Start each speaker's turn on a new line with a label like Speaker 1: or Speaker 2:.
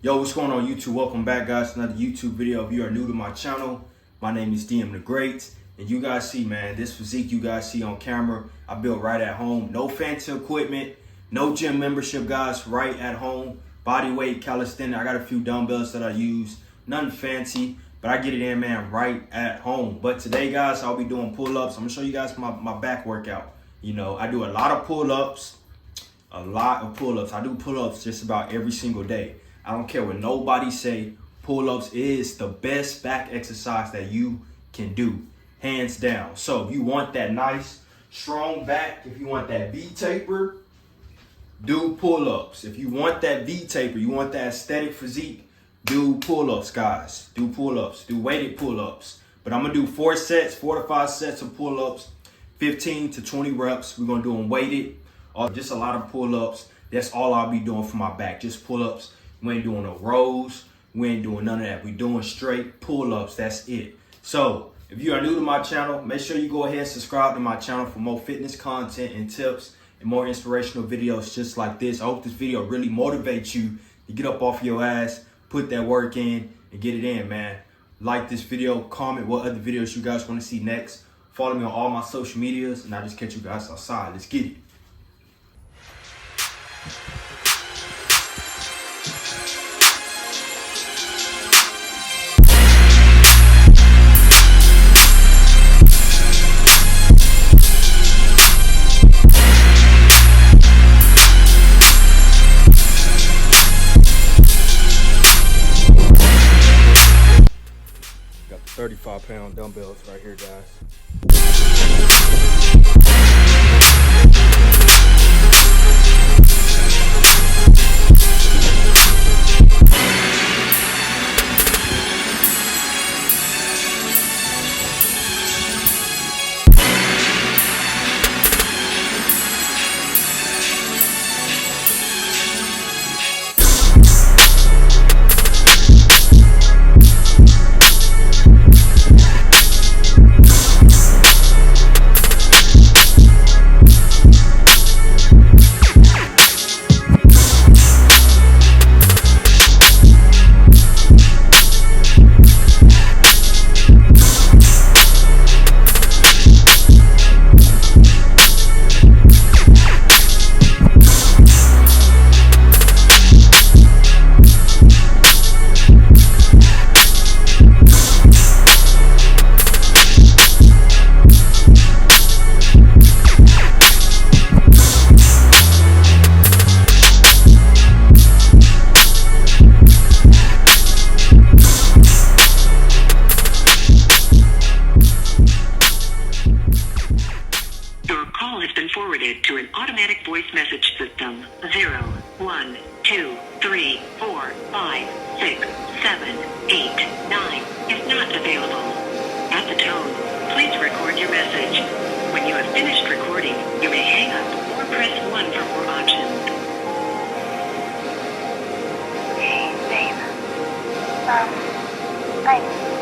Speaker 1: Yo, what's going on YouTube? Welcome back, guys, to another YouTube video. If you are new to my channel, my name is DM the Great. And you guys see, man, this physique you guys see on camera, I built right at home. No fancy equipment, no gym membership, guys, right at home. Body weight, calisthenics, I got a few dumbbells that I use. Nothing fancy, but I get it in, man, right at home. But today, guys, I'll be doing pull-ups. I'm gonna show you guys my back workout. You know, I do a lot of pull-ups, I do pull-ups just about every single day. I don't care what nobody say, pull-ups is the best back exercise that you can do, hands down. So if you want that nice, strong back, if you want that V-taper, do pull-ups. If you want that V-taper, you want that aesthetic physique, do pull-ups, guys. Do pull-ups, do weighted pull-ups. But I'm gonna do 4 to 5 sets of pull-ups, 15 to 20 reps. We're gonna do them weighted, just a lot of pull-ups. That's all I'll be doing for my back, just pull-ups. We ain't doing no rows. We ain't doing none of that. We doing straight pull-ups. That's it. So if you are new to my channel, make sure you go ahead and subscribe to my channel for more fitness content and tips and more inspirational videos just like this. I hope this video really motivates you to get up off your ass, put that work in, and get it in, man. Like this video, comment what other videos you guys want to see next. Follow me on all my social medias, and I'll just catch you guys outside. Let's get it. Got the 35-pound dumbbells right here, guys.
Speaker 2: Forwarded to an automatic voice message system. 0, 1, 2, 3, 4, 5, 6, 7, 8, 9 is not available. At the tone, please record your message. When you have finished recording, you may hang up or press 1 for more options.
Speaker 3: Hey, babe.